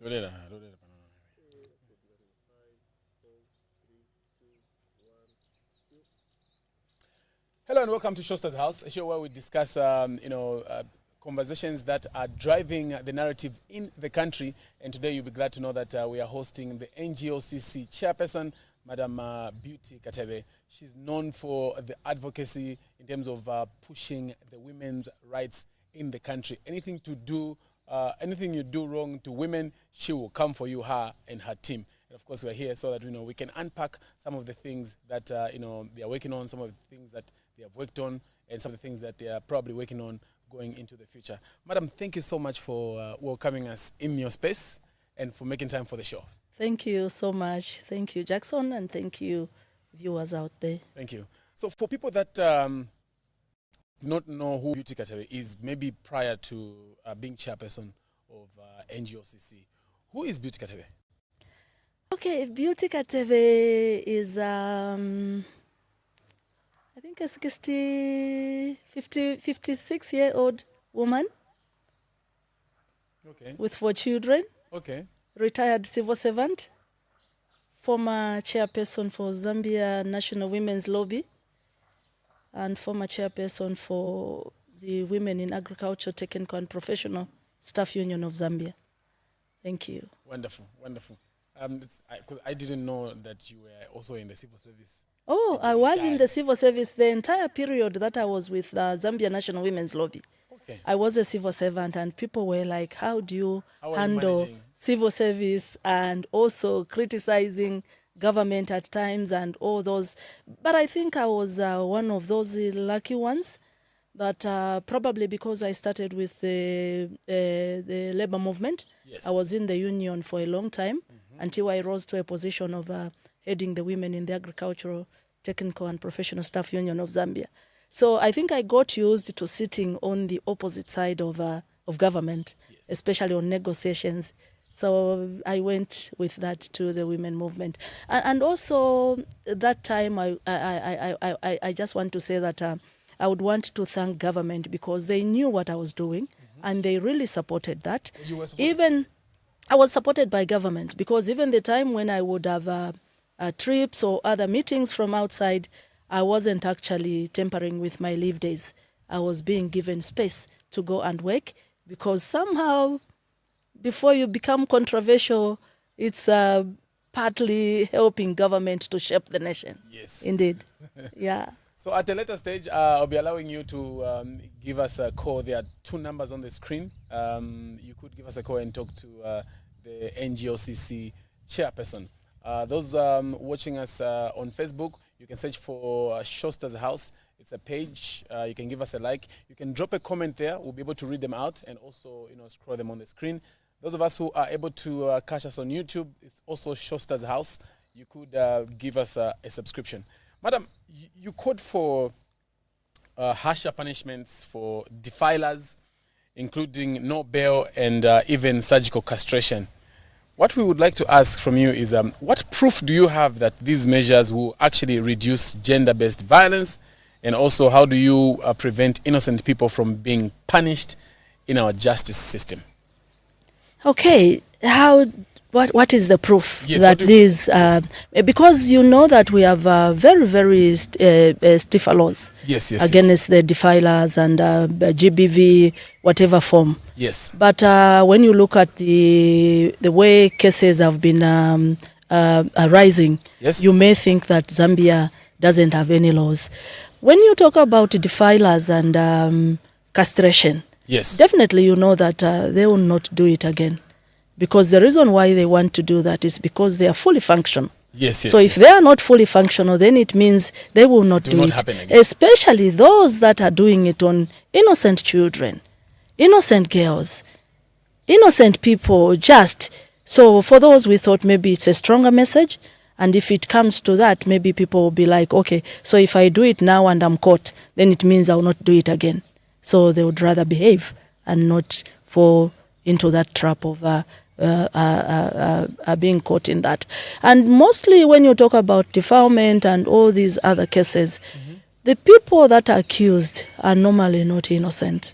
Hello and welcome to Shosta's House, a show where we discuss, conversations that are driving the narrative in the country. And today you'll be glad to know that we are hosting the NGOCC chairperson, Madam Beauty Katebe. She's known for the advocacy in terms of pushing the women's rights in the country. Anything you do wrong to women, she will come for you, her and her team. And of course, we're here so that we can unpack some of the things that they are working on, some of the things that they have worked on, and some of the things that they are probably working on going into the future. Madam, thank you so much for welcoming us in your space and for making time for the show. Thank you so much. Thank you, Jackson, and thank you, viewers out there. Thank you. So for people that do not know who Beauty Katebe is, maybe prior to being chairperson of NGOCC, who is Beauty Katebe? Okay, Beauty Katebe is, I think a 56-year-old woman. Okay. With 4 children. Okay. Retired civil servant. Former chairperson for Zambia National Women's Lobby. And former chairperson for the Women in Agriculture, Technical and Professional Staff Union of Zambia. Thank you. Wonderful, wonderful. I didn't know that you were also in the civil service. Oh, I was in the civil service the entire period that I was with the Zambia National Women's Lobby. Okay. I was a civil servant, and people were like, how do you handle civil service and also criticizing government at times and all those? But I think I was one of those lucky ones that probably because I started with the labor movement. Yes. I was in the union for a long time until I rose to a position of heading the Women in the Agricultural, Technical and Professional Staff Union of Zambia. So I think I got used to sitting on the opposite side of government, yes, especially on negotiations. So I went with that to the women movement. And also that time, I just want to say that I would want to thank government because they knew what I was doing and they really supported that. You were supported? Even I was supported by government because even the time when I would have trips or other meetings from outside, I wasn't actually tampering with my leave days. I was being given space to go and work because somehow before you become controversial, it's partly helping government to shape the nation. Yes. Indeed. Yeah. So at a later stage, I'll be allowing you to give us a call. There are 2 numbers on the screen. You could give us a call and talk to the NGOCC chairperson. Those watching us on Facebook, you can search for Shosta's House. It's a page. You can give us a like. You can drop a comment there. We'll be able to read them out and also scroll them on the screen. Those of us who are able to catch us on YouTube, it's also Shosta's House. You could give us a subscription. Madam, you called for harsher punishments for defilers, including no bail and even surgical castration. What we would like to ask from you is, what proof do you have that these measures will actually reduce gender-based violence? And also, how do you prevent innocent people from being punished in our justice system? Okay, what is the proof yes, that these, because you know that we have very, very stiffer laws against the defilers and GBV, whatever form. Yes. But when you look at the way cases have been rising, yes, you may think that Zambia doesn't have any laws. When you talk about defilers and castration, yes, definitely you know that they will not do it again. Because the reason why they want to do that is because they are fully functional. Yes, yes. So if they are not fully functional, then it means they will not do it. Happen again. Especially those that are doing it on innocent children, innocent girls, innocent people, just. So for those, we thought maybe it's a stronger message. And if it comes to that, maybe people will be like, okay, so if I do it now and I'm caught, then it means I will not do it again. So they would rather behave and not fall into that trap of being caught in that. And mostly when you talk about defilement and all these other cases, the people that are accused are normally not innocent.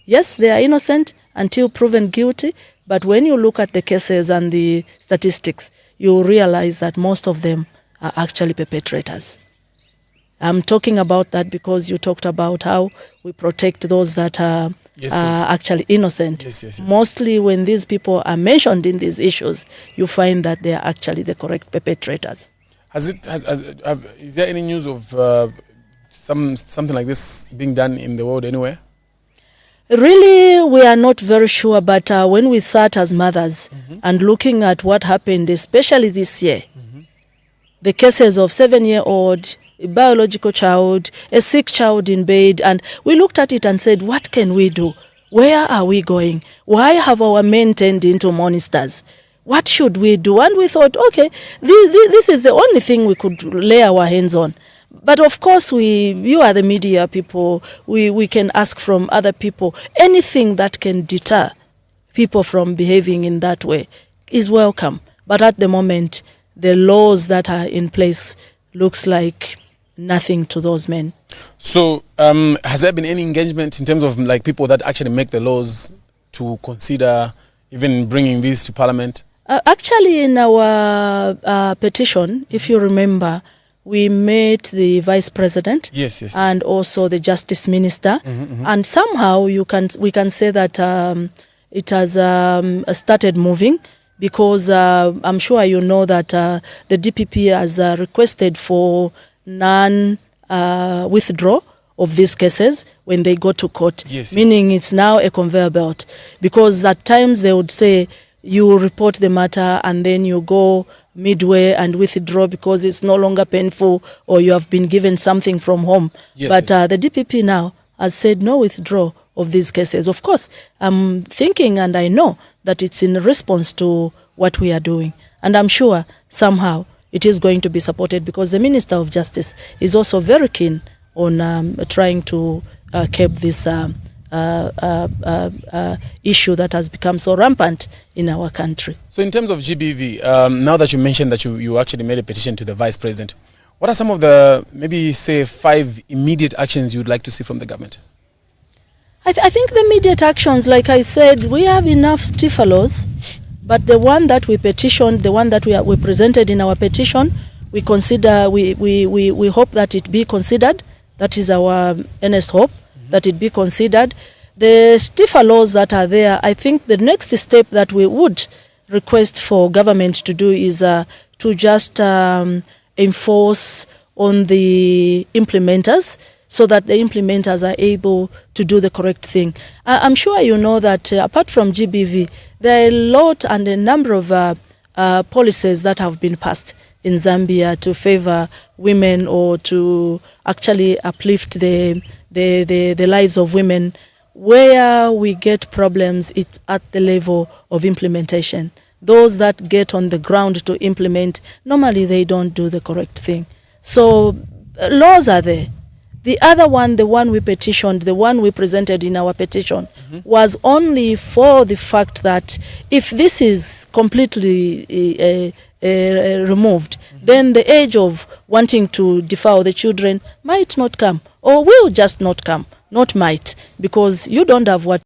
Yes, they are innocent until proven guilty, But when you look at the cases and the statistics, you realize that most of them are actually perpetrators. I'm talking about that because you talked about how we protect those that are actually innocent. Yes. Mostly when these people are mentioned in these issues, you find that they are actually the correct perpetrators. Is there any news of something like this being done in the world anywhere? Really, we are not very sure, but when we sat as mothers and looking at what happened, especially this year, the cases of 7-year-old, a biological child, a sick child in bed, and we looked at it and said, what can we do? Where are we going? Why have our men turned into monsters? What should we do? And we thought, okay, this is the only thing we could lay our hands on. But of course, you are the media people. We can ask from other people. Anything that can deter people from behaving in that way is welcome. But at the moment, the laws that are in place looks like nothing to those men. So has there been any engagement in terms of like people that actually make the laws to consider even bringing these to Parliament? Actually, in our petition, if you remember, we met the Vice President and also the Justice Minister. And somehow we can say that it has started moving, because I'm sure you know that the DPP has requested for non-withdraw of these cases when they go to court, meaning it's now a conveyor belt, because at times they would say you report the matter and then you go midway and withdraw because it's no longer painful or you have been given something from home. But the DPP now has said no withdrawal of these cases. Of course, I'm thinking and I know that it's in response to what we are doing. And I'm sure somehow it is going to be supported, because the Minister of Justice is also very keen on trying to curb this issue that has become so rampant in our country. So in terms of GBV, now that you mentioned that you actually made a petition to the Vice President, what are some of the, maybe say 5 immediate actions you'd like to see from the government? I think the immediate actions, like I said, we have enough stiffer laws, but the one that we petitioned, the one that we presented in our petition, we consider, we hope that it be considered. That is our earnest hope, that it be considered. The stiffer laws that are there, I think the next step that we would request for government to do is to just enforce on the implementers, so that the implementers are able to do the correct thing. I'm sure you know that apart from GBV, there are a lot and a number of policies that have been passed in Zambia to favor women, or to actually uplift the lives of women. Where we get problems, it's at the level of implementation. Those that get on the ground to implement, normally they don't do the correct thing. So laws are there. The other one, the one we petitioned, the one we presented in our petition, was only for the fact that if this is completely removed, then the age of wanting to defile the children might not come, or will just not come, not might, because you don't have what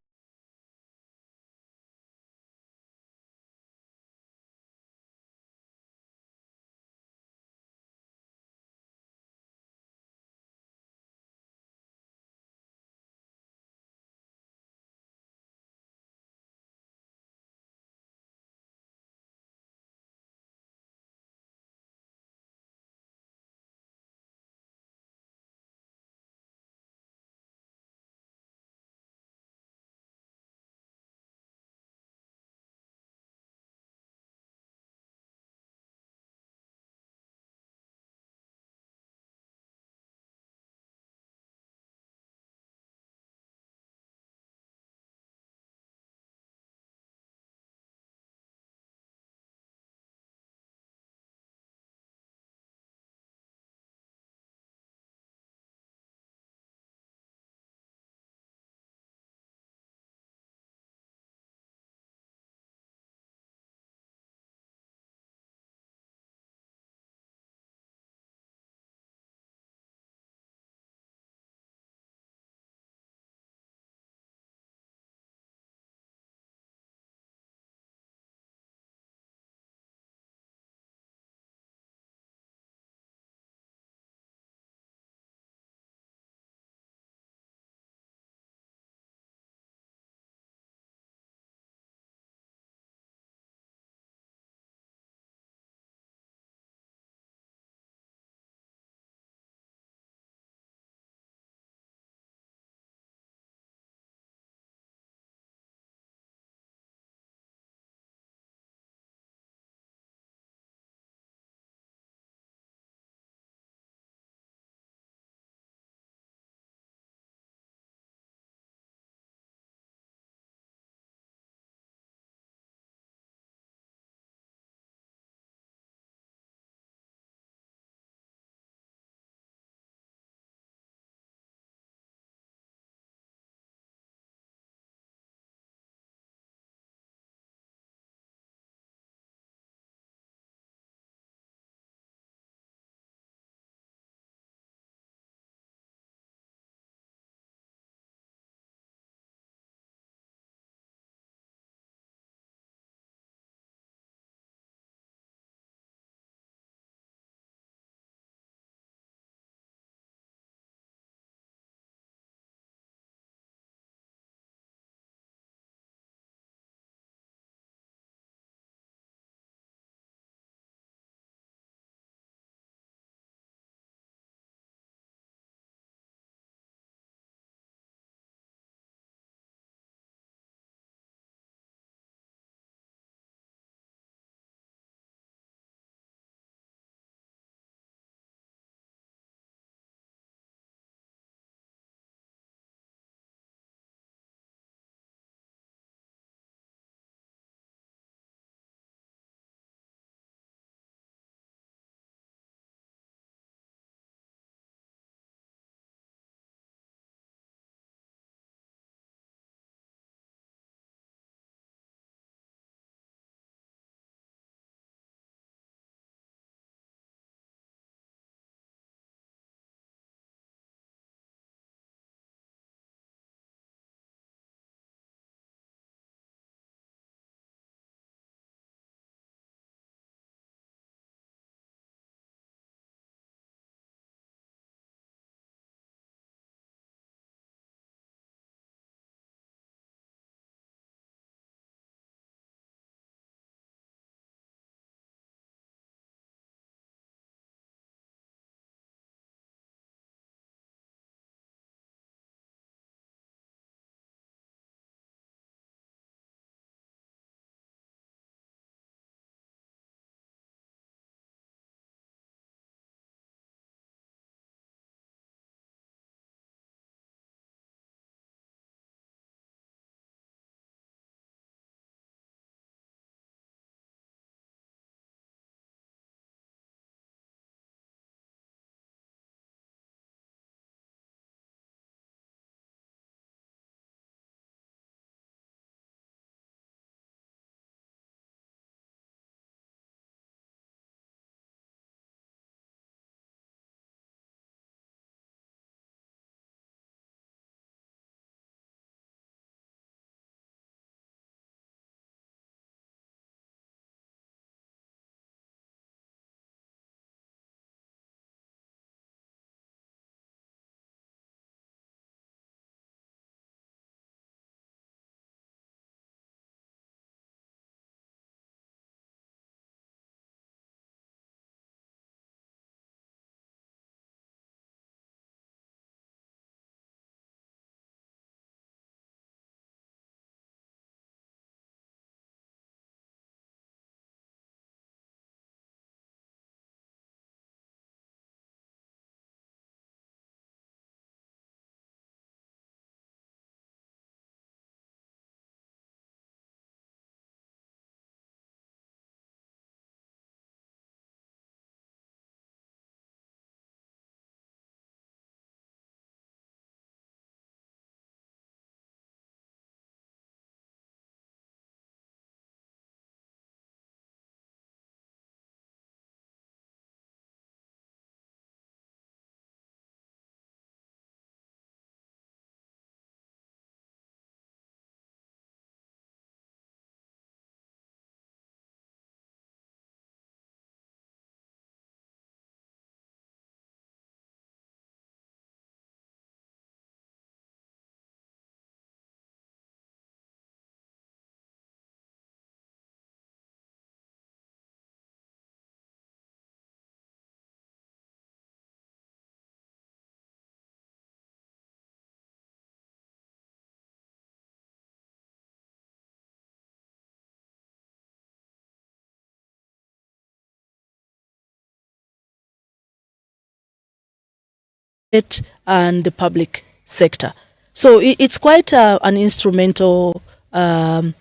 and the public sector. So it's quite an instrumental tool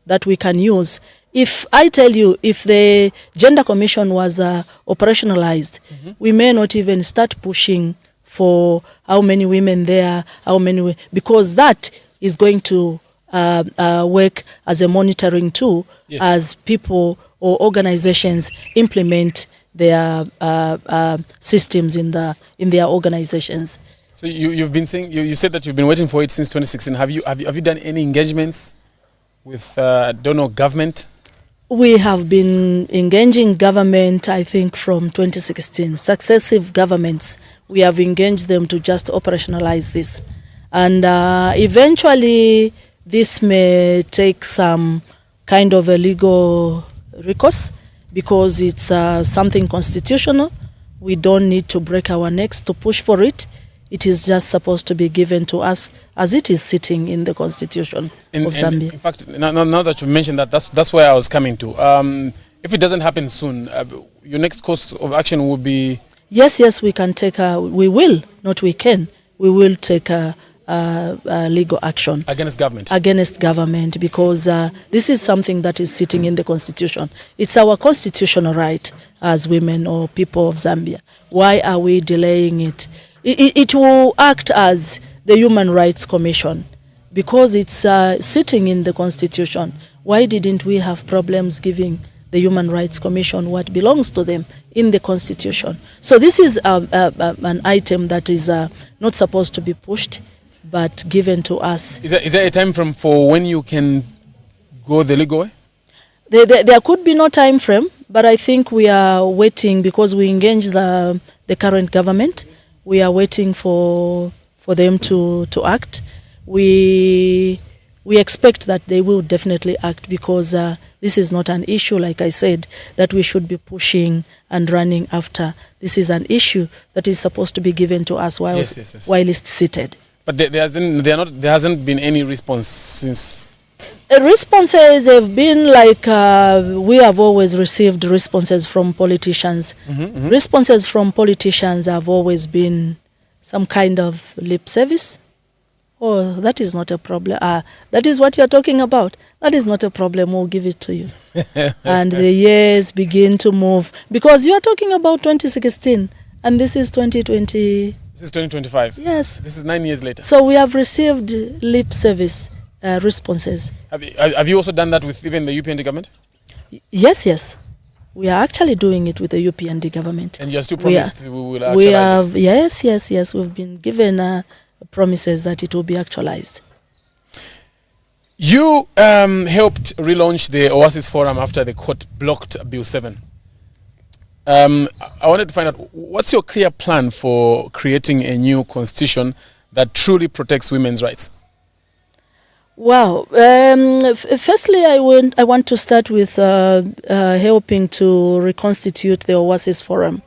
that we can use. If I tell you, if the Gender Commission was operationalized, we may not even start pushing for how many women there, because that is going to work as a monitoring tool as people or organizations implement their systems in their organizations. So you've been saying, you said that you've been waiting for it since 2016. Have you done any engagements with government? We have been engaging government, I think, from 2016. Successive governments, we have engaged them to just operationalize this. And eventually, this may take some kind of a legal recourse because it's something constitutional. We don't need to break our necks to push for it. It is just supposed to be given to us as it is sitting in the constitution of Zambia. In fact, now that you mentioned that, that's where I was coming to. If it doesn't happen soon, your next course of action will be... Yes, we can take we will take legal action. Against government? Against government, because this is something that is sitting in the constitution. It's our constitutional right as women or people of Zambia. Why are we delaying it? It will act as the Human Rights Commission because it's sitting in the Constitution. Why didn't we have problems giving the Human Rights Commission what belongs to them in the Constitution? So this is an item that is not supposed to be pushed, but given to us. Is there a time frame for when you can go the legal way? There could be no time frame, but I think we are waiting because we engaged the current government. We are waiting for them to act. We expect that they will definitely act because this is not an issue, like I said, that we should be pushing and running after. This is an issue that is supposed to be given to us while it's seated. But there hasn't been any response since. Responses have been like we have always received responses from politicians. Responses from politicians have always been some kind of lip service. Oh, that is not a problem. That is what you're talking about. That is not a problem. We'll give it to you. And the years begin to move because you are talking about 2016 and this is 2020. This is 2025. Yes. This is 9 years later. So we have received lip service responses. Have you also done that with even the UPND government? Yes. We are actually doing it with the UPND government. And you're still promised we will actualize it? Yes. We've been given promises that it will be actualized. You helped relaunch the Oasis Forum after the court blocked Bill 7. I wanted to find out, what's your clear plan for creating a new constitution that truly protects women's rights? Wow. Firstly, I want to start with helping to reconstitute the Oasis Forum.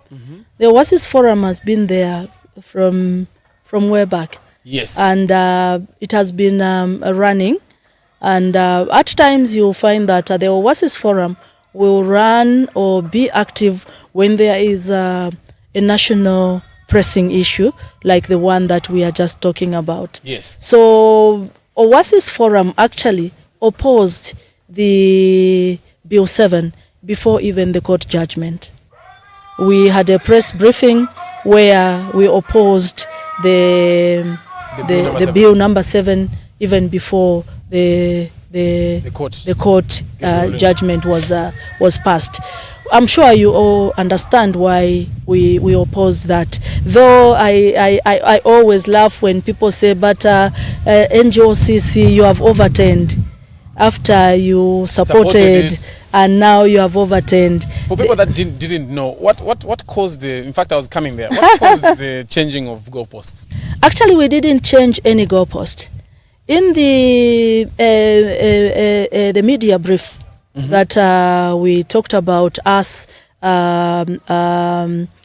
The Oasis Forum has been there from way back. Yes. And it has been running. And at times you'll find that the Oasis Forum will run or be active when there is a national pressing issue like the one that we are just talking about. Yes. So Oasis Forum actually opposed the Bill 7 before even the court judgment. We had a press briefing where we opposed the Bill number 7 even before the court judgment was passed. I'm sure you all understand why we oppose that. Though I always laugh when people say, but NGOCC, you have overturned after you supported and now you have overturned. For people that didn't know, what caused in fact I was coming there, what caused the changing of goalposts? Actually, we didn't change any goalpost. In the media brief that we talked about us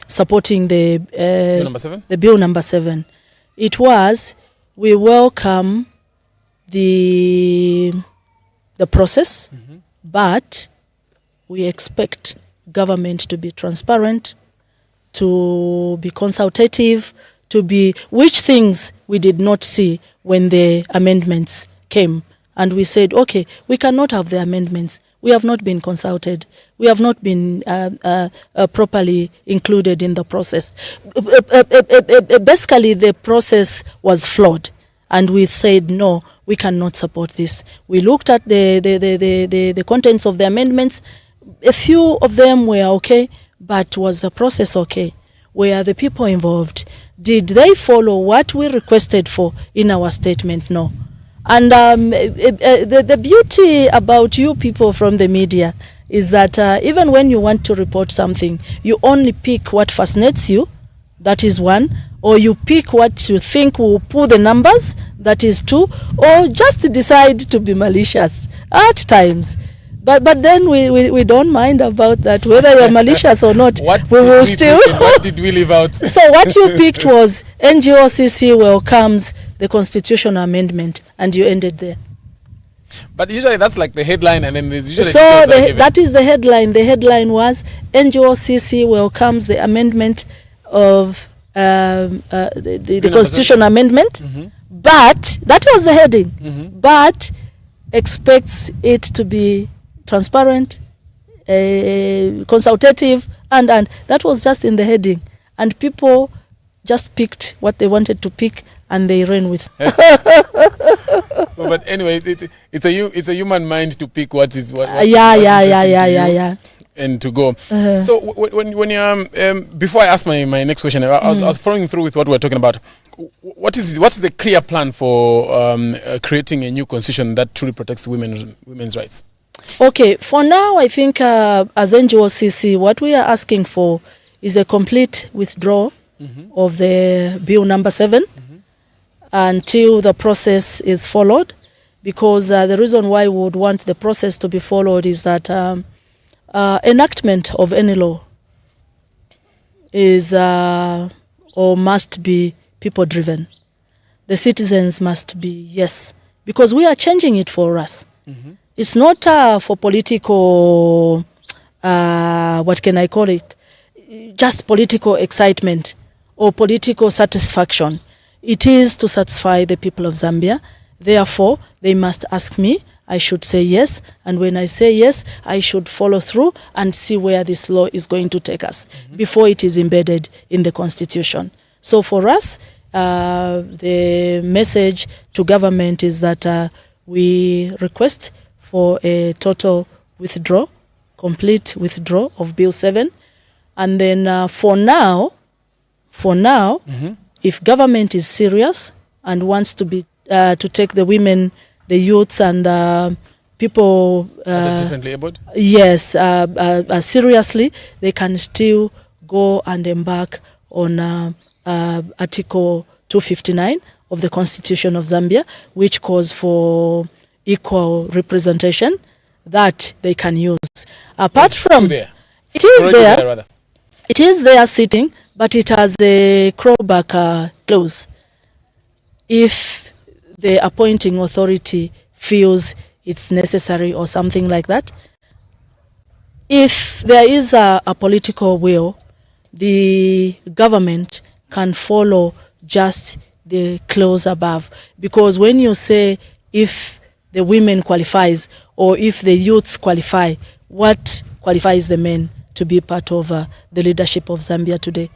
supporting the Bill number 7? The Bill number 7, it was we welcome the process, but we expect government to be transparent to be consultative, to be, which things we did not see when the amendments came. And we said, okay, we cannot have the amendments. We have not been consulted. We have not been properly included in the process. Basically, the process was flawed. And we said, no, we cannot support this. We looked at the contents of the amendments. A few of them were okay, but was the process okay? Were the people involved? Did they follow what we requested for in our statement? No. And the beauty about you people from the media is that even when you want to report something, you only pick what fascinates you, that is one, or you pick what you think will pull the numbers, that is two, or just decide to be malicious at times. But then we don't mind about that, whether you're malicious or not. What we will still. What did we leave out? So what you picked was NGOCC welcomes the constitutional amendment, and you ended there. But usually that's like the headline, and then there's usually so that is the headline. The headline was NGOCC welcomes the amendment of the constitutional amendment, but that was the heading. But expects it to be transparent, consultative, and that was just in the heading, and people just picked what they wanted to pick and they ran with. But anyway, it's a human mind to pick what is what. Yeah. And to go. So when you before I ask my next question, I was following through with what we're talking about. What's the clear plan for creating a new constitution that truly protects women's rights? Okay, for now, I think as NGOCC, what we are asking for is a complete withdrawal of the Bill number 7 until the process is followed, because the reason why we would want the process to be followed is that enactment of any law is or must be people-driven. The citizens must be, yes, because we are changing it for us. It's not for political, what can I call it, just political excitement or political satisfaction. It is to satisfy the people of Zambia. Therefore, they must ask me. I should say yes. And when I say yes, I should follow through and see where this law is going to take us before it is embedded in the Constitution. So for us, the message to government is that we request for a total withdrawal, complete withdrawal of Bill 7. And then for now, if government is serious and wants to be to take the women, the youths, and people differently abled, yes, seriously, they can still go and embark on Article 259 of the Constitution of Zambia, which calls for equal representation that they can use. Apart from there. It is there. It is there sitting, but it has a clawback clause. If the appointing authority feels it's necessary or something like that, if there is a political will, the government can follow just the clause above. Because when you say if the women qualifies or if the youths qualify, what qualifies the men to be part of the leadership of Zambia today?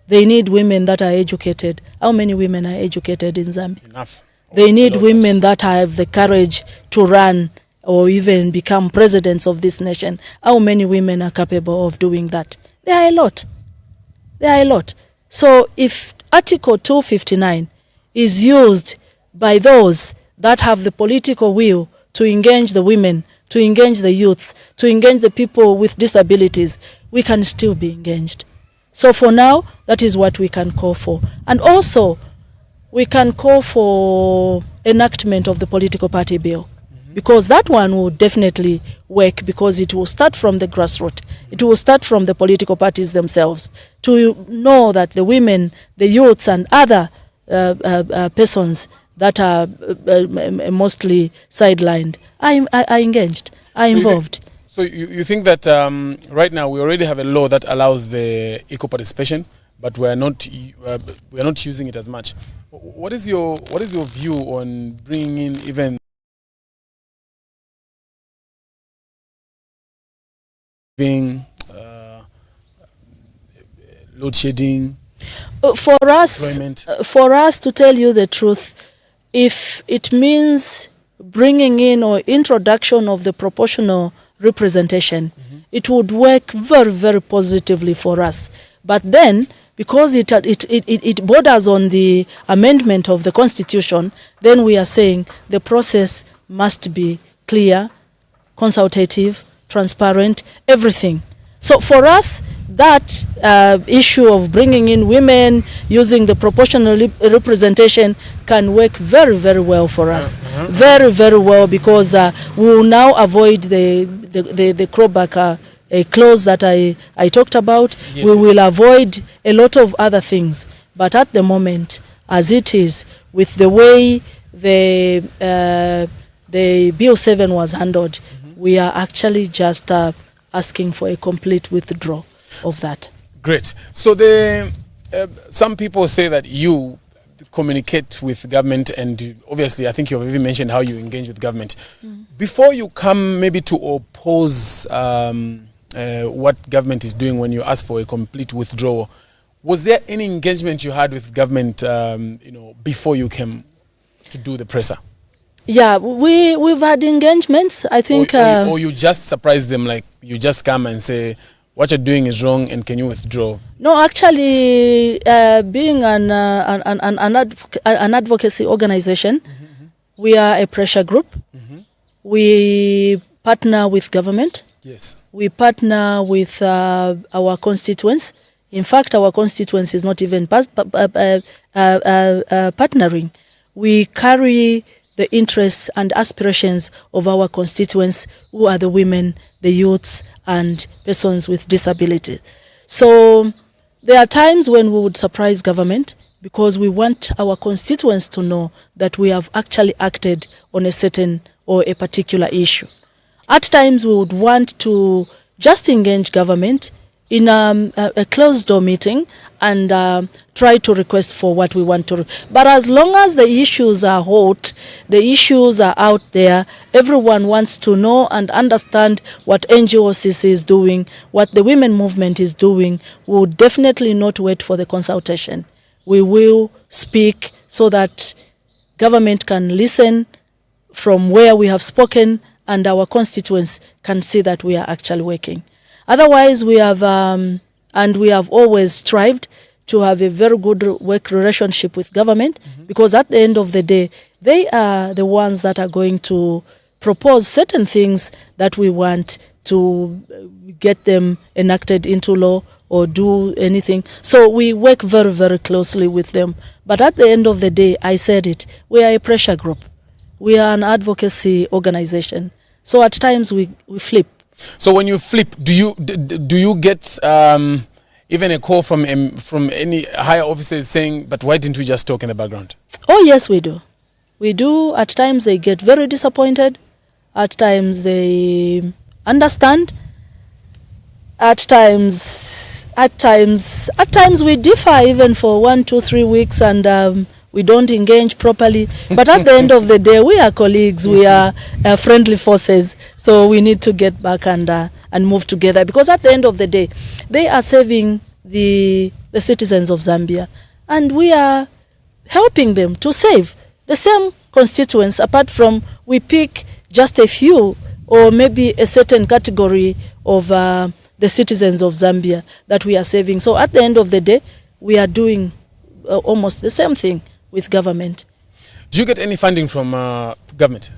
They need women that are educated. How many women are educated in Zambia? Enough. They need women that have the courage to run or even become presidents of this nation. How many women are capable of doing that? There are a lot. There are a lot. So if Article 259 is used by those that have the political will to engage the women, to engage the youths, to engage the people with disabilities, we can still be engaged. So for now, that is what we can call for. And also, we can call for enactment of the political party bill, because that one will definitely work, because it will start from the grassroots. It will start from the political parties themselves to know that the women, the youths, and other persons that are mostly sidelined are engaged, are involved. So you think that right now we already have a law that allows the equal participation, but we are not using it as much. What is your view on bringing in even load shedding? For us to tell you the truth, if it means bringing in or introduction of the proportional representation, it would work very, very positively for us. But then, because it borders on the amendment of the Constitution, then we are saying the process must be clear, consultative, transparent, everything. So for us, that issue of bringing in women using the proportional representation can work very, very well for us. Very, very well, because we will now avoid the clawback clause that I talked about. Yes, we will avoid a lot of other things. But at the moment, as it is, with the way the Bill 7 was handled, we are actually just asking for a complete withdrawal of that. Great. So some people say that you communicate with government, and obviously I think you've even mentioned how you engage with government. Before you come maybe to oppose what government is doing when you ask for a complete withdrawal, was there any engagement you had with government before you came to do the presser? Yeah, we've had engagements, I think. Or you just surprise them, like you just come and say, what you're doing is wrong and can you withdraw? No, actually, being an advocacy organization, we are a pressure group. We partner with government. Yes. We partner with our constituents. In fact, our constituents is not even partnering. We carry the interests and aspirations of our constituents, who are the women, the youths, and persons with disability. So there are times when we would surprise government, because we want our constituents to know that we have actually acted on a certain or a particular issue. At times we would want to just engage government in a closed door meeting and try to request for what we want to. But as long as the issues are hot, the issues are out there, everyone wants to know and understand what NGOCC is doing, what the women movement is doing, we will definitely not wait for the consultation. We will speak so that government can listen from where we have spoken, and our constituents can see that we are actually working. Otherwise, we have always strived to have a very good work relationship with government, because at the end of the day, they are the ones that are going to propose certain things that we want to get them enacted into law or do anything. So we work very, very closely with them. But at the end of the day, I said it, we are a pressure group. We are an advocacy organization. So at times we flip. So when you flip, do you get even a call from any higher officers saying, but why didn't we just talk in the background? Oh yes, we do. We do. At times they get very disappointed. At times they understand. At times we differ even for 1, 2, 3 weeks, and we don't engage properly. But at the end of the day, we are colleagues. We are friendly forces. So we need to get back and move together. Because at the end of the day, they are saving the citizens of Zambia. And we are helping them to save the same constituents, apart from we pick just a few or maybe a certain category of the citizens of Zambia that we are saving. So at the end of the day, we are doing almost the same thing with government. Do you get any funding from government?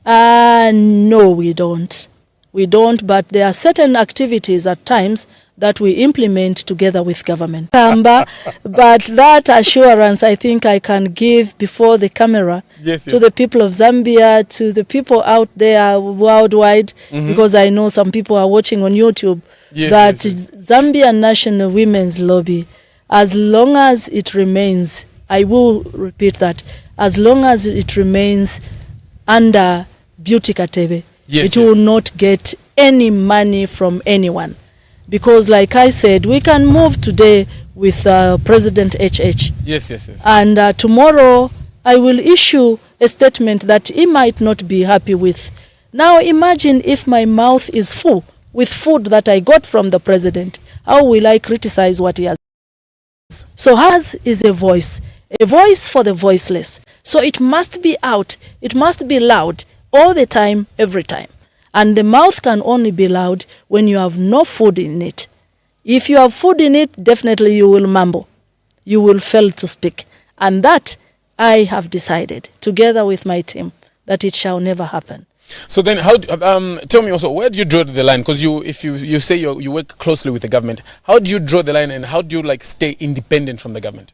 No, we don't. We don't, but there are certain activities at times that we implement together with government. But that assurance I think I can give before the camera to the people of Zambia, to the people out there worldwide, because I know some people are watching on YouTube, Zambian National Women's Lobby, as long as it remains, I will repeat that, as long as it remains under Beauty Katebe, it will not get any money from anyone. Because like I said, we can move today with President HH. Yes, yes, yes. And tomorrow I will issue a statement that he might not be happy with. Now imagine if my mouth is full with food that I got from the president. How will I criticize what he has? So hers is a voice for the voiceless. So it must be out, it must be loud all the time, every time. And the mouth can only be loud when you have no food in it. If you have food in it, definitely you will mumble. You will fail to speak. And that I have decided, together with my team, that it shall never happen. So then, how? Tell me also, where do you draw the line? Because if you say you work closely with the government, how do you draw the line, and how do you like stay independent from the government?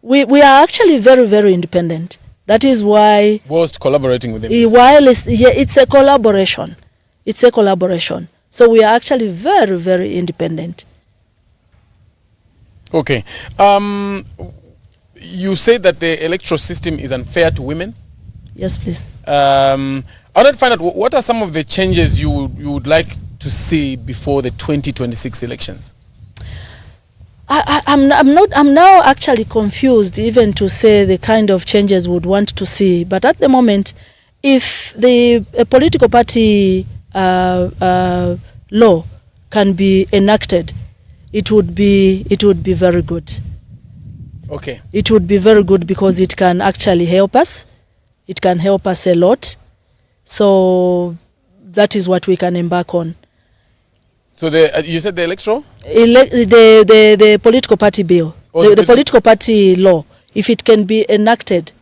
We are actually very, very independent. That is why whilst collaborating with them. It's a collaboration. It's a collaboration. So we are actually very, very independent. Okay. You say that the electoral system is unfair to women. Yes, please. I want to find out what are some of the changes you would like to see before the 2026 elections. I'm now actually confused even to say the kind of changes we would want to see. But at the moment, if the political party law can be enacted, it would be very good. Okay. It would be very good because it can actually help us. It can help us a lot. So that is what we can embark on. So you said the electoral? The political party bill, the political party law, if it can be enacted,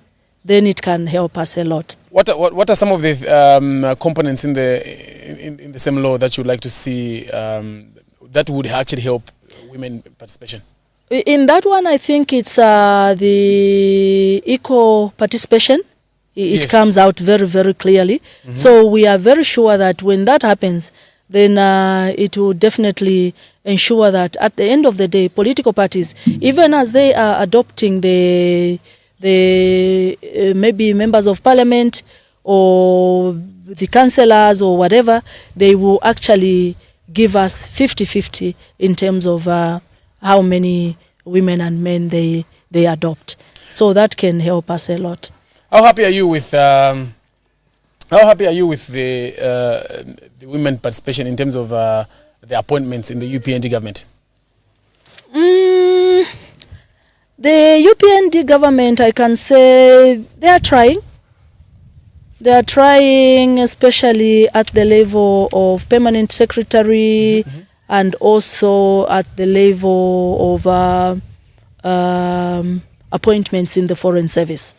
then it can help us a lot. What are some of the components in the same law that you'd like to see that would actually help women participation? In that one, I think it's the equal participation. It yes. comes out very, very clearly. Mm-hmm. So we are very sure that when that happens, then it will definitely ensure that at the end of the day, political parties, even as they are adopting the maybe members of parliament or the councillors or whatever, they will actually give us 50-50 in terms of how many women and men they adopt. So that can help us a lot. How happy are you with the women participation in terms of the appointments in the UPND government? The UPND government, I can say they are trying. They are trying, especially at the level of permanent secretary, mm-hmm. and also at the level of appointments in the foreign service.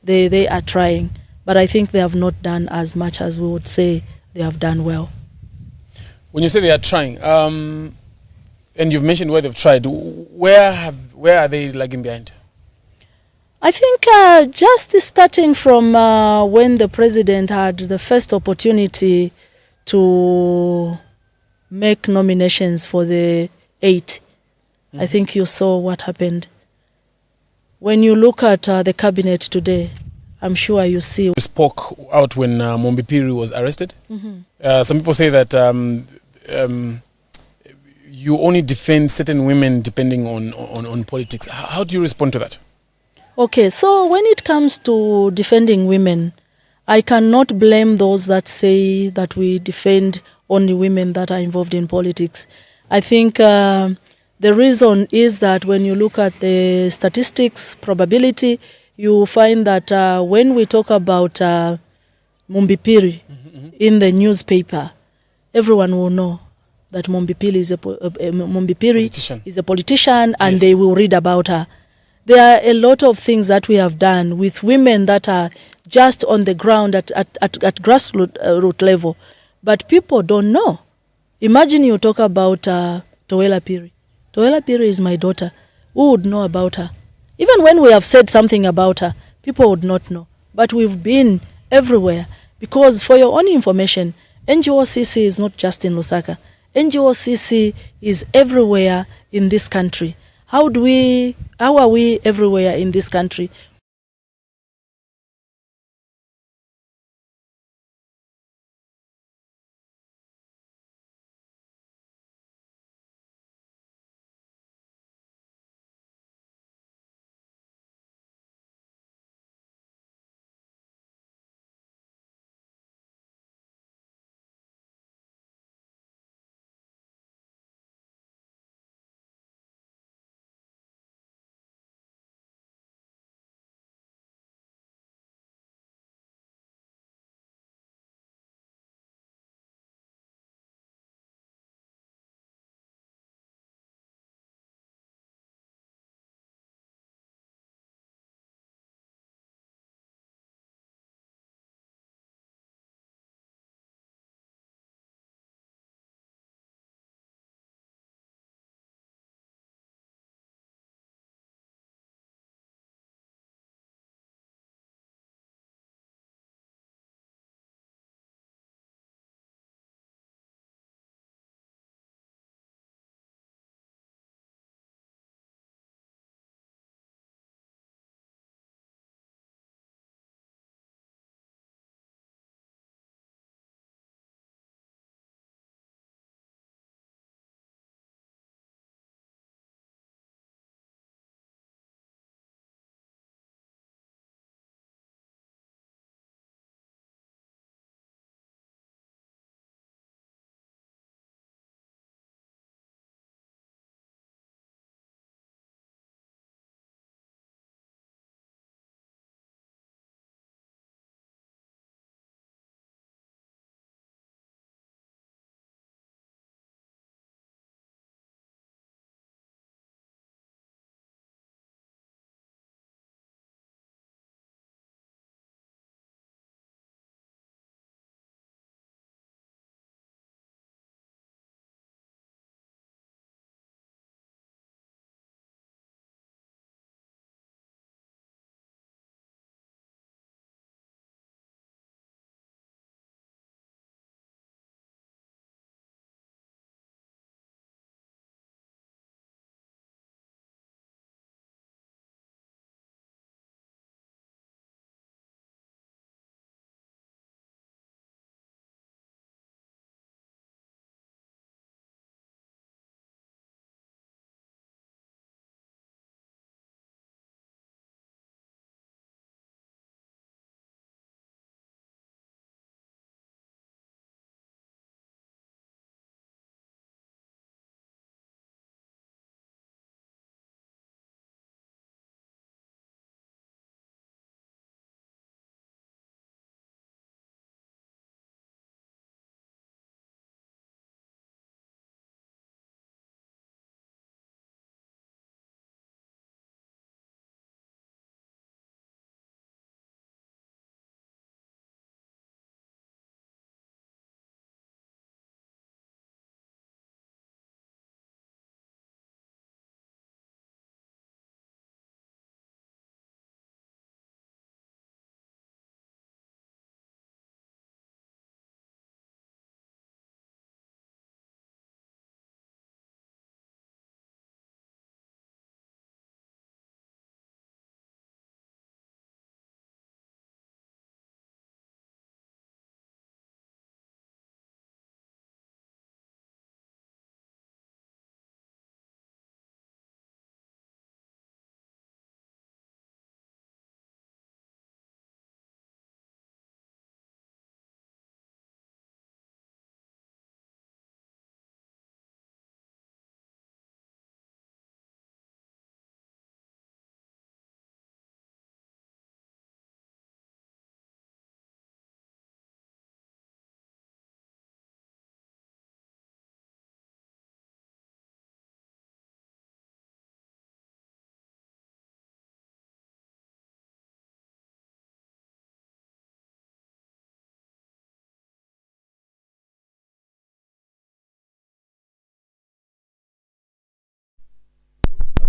They are trying, but I think they have not done as much as we would say they have done well. When you say they are trying, and you've mentioned where they've tried, where are they lagging behind? I think just starting from when the president had the first opportunity to make nominations for the 8, mm-hmm. I think you saw what happened. When you look at the cabinet today, I'm sure you see. You spoke out when Mombipiri was arrested. Mm-hmm. Some people say that you only defend certain women depending on politics. How do you respond to that? Okay, so when it comes to defending women, I cannot blame those that say that we defend only women that are involved in politics. I think the reason is that when you look at the statistics, probability, you find that when we talk about Mombipiri mm-hmm. in the newspaper, everyone will know that Mombipiri is a politician, and yes. they will read about her. There are a lot of things that we have done with women that are just on the ground at grassroots level, but people don't know. Imagine you talk about Toela Piri. Toela Piri is my daughter. Who would know about her? Even when we have said something about her, people would not know. But we've been everywhere because, for your own information, NGOCC is not just in Lusaka. NGOCC is everywhere in this country. How are we everywhere in this country?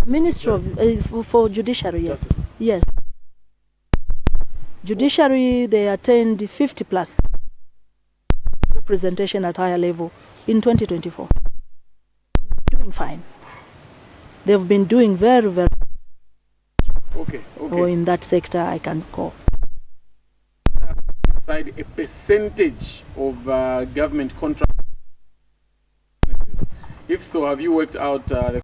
Ministry of for Judiciary, yes. Justice. Yes. Judiciary, they attained 50 plus representation at higher level in 2024. Doing fine. They've been doing very, very Okay. or in that sector I can call. Aside a percentage of government contracts. If so, have you worked out the